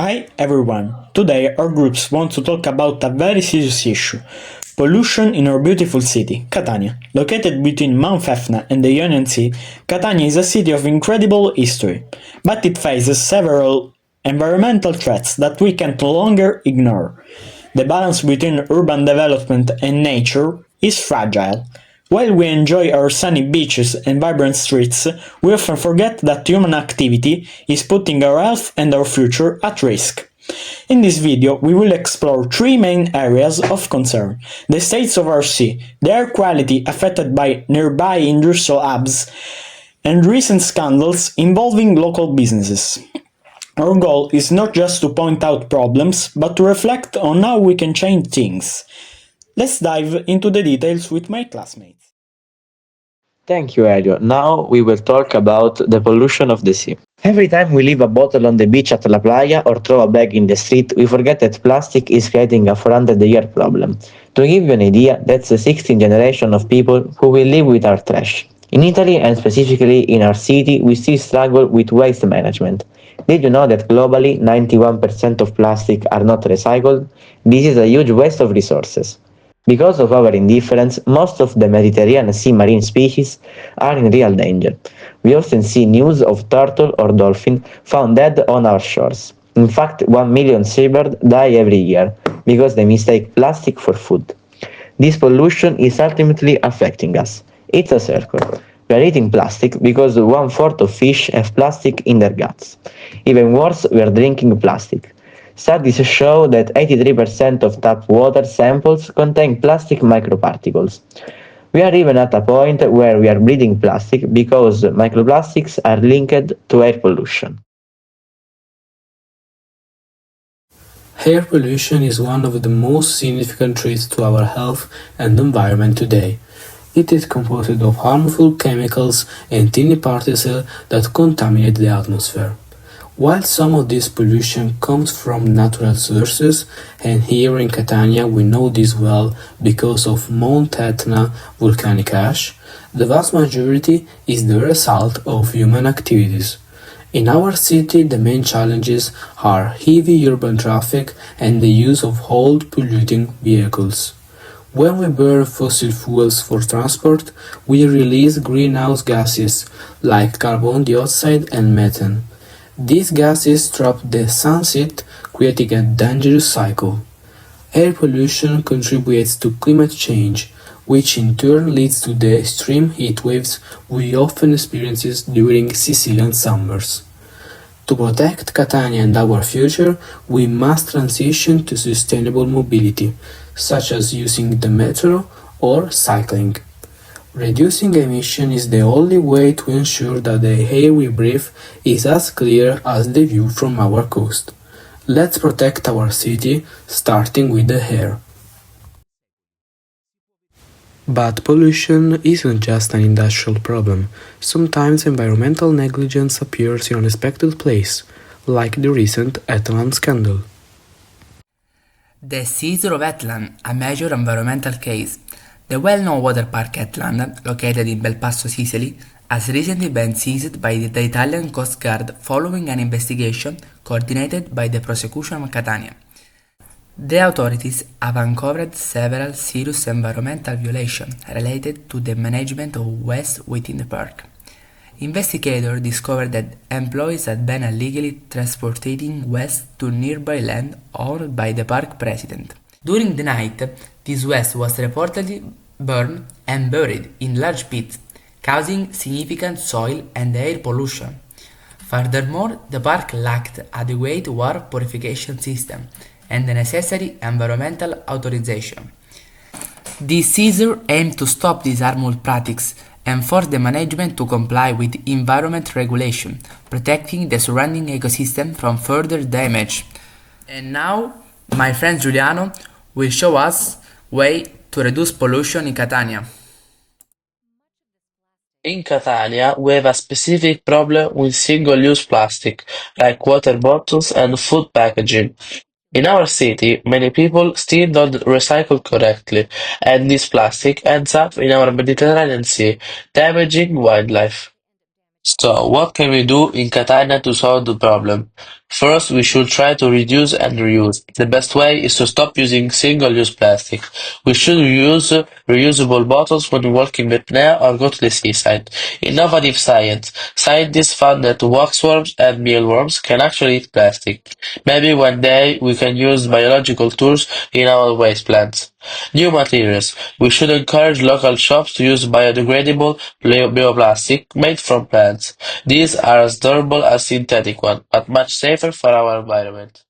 Hi everyone! Today our groups want to talk about a very serious issue: pollution in our beautiful city, Catania. Located between Mount Etna and the Ionian Sea, Catania is a city of incredible history, but it faces several environmental threats that we can no longer ignore. The balance between urban development and nature is fragile. While we enjoy our sunny beaches and vibrant streets, we often forget that human activity is putting our health and our future at risk. In this video, we will explore three main areas of concern: the states of our sea, the air quality affected by nearby industrial hubs, and recent scandals involving local businesses. Our goal is not just to point out problems, but to reflect on how we can change things. Let's dive into the details with my classmates. Thank you, Elio. Now we will talk about the pollution of the sea. Every time we leave a bottle on the beach at La Playa or throw a bag in the street, we forget that plastic is creating a 400-year problem. To give you an idea, that's the 16th generation of people who will live with our trash. In Italy, and specifically in our city, we still struggle with waste management. Did you know that globally 91% of plastic are not recycled? This is a huge waste of resources. Because of our indifference, most of the Mediterranean sea marine species are in real danger. We often see news of turtle or dolphin found dead on our shores. In fact, 1 million seabirds die every year because they mistake plastic for food. This pollution is ultimately affecting us. It's a circle. We are eating plastic because 1/4 of fish have plastic in their guts. Even worse, we are drinking plastic. Studies show that 83% of tap water samples contain plastic microparticles. We are even at a point where we are breathing plastic because microplastics are linked to air pollution. Air pollution is one of the most significant threats to our health and environment today. It is composed of harmful chemicals and tiny particles that contaminate the atmosphere. While some of this pollution comes from natural sources, and here in Catania we know this well because of Mount Etna volcanic ash, the vast majority is the result of human activities. In our city, the main challenges are heavy urban traffic and the use of old polluting vehicles. When we burn fossil fuels for transport, we release greenhouse gases like carbon dioxide and methane. These gases trap the sunset, creating a dangerous cycle. Air pollution contributes to climate change, which in turn leads to the extreme heat waves we often experience during Sicilian summers. To protect Catania and our future, we must transition to sustainable mobility, such as using the metro or cycling. Reducing emission is the only way to ensure that the air we breathe is as clear as the view from our coast. Let's protect our city, starting with the air. But pollution isn't just an industrial problem. Sometimes environmental negligence appears in unexpected places, like the recent Etlan scandal. The seizure of Etlan, a major environmental case. The well-known water park Etlan, located in Belpasso, Sicily, has recently been seized by the Italian Coast Guard following an investigation coordinated by the prosecution of Catania. The authorities have uncovered several serious environmental violations related to the management of waste within the park. Investigators discovered that employees had been illegally transporting waste to nearby land owned by the park president. During the night, this waste was reportedly burned and buried in large pits, causing significant soil and air pollution. Furthermore, the park lacked adequate water purification system and the necessary environmental authorization. This seizure aimed to stop these harmful practices and force the management to comply with environment regulation, protecting the surrounding ecosystem from further damage. And now, my friend Giuliano will show us way to reduce pollution in Catania. In Catania, we have a specific problem with single-use plastic, like water bottles and food packaging. In our city, many people still don't recycle correctly, and this plastic ends up in our Mediterranean Sea, damaging wildlife. So, what can we do in Catania to solve the problem? First, we should try to reduce and reuse. The best way is to stop using single-use plastic. We should use reusable bottles when walking with Nea or go to the seaside. Innovative science. Scientists found that waxworms and mealworms can actually eat plastic. Maybe one day we can use biological tools in our waste plants. New materials. We should encourage local shops to use biodegradable bioplastic made from plants. These are as durable as synthetic ones, but much safer for our environment.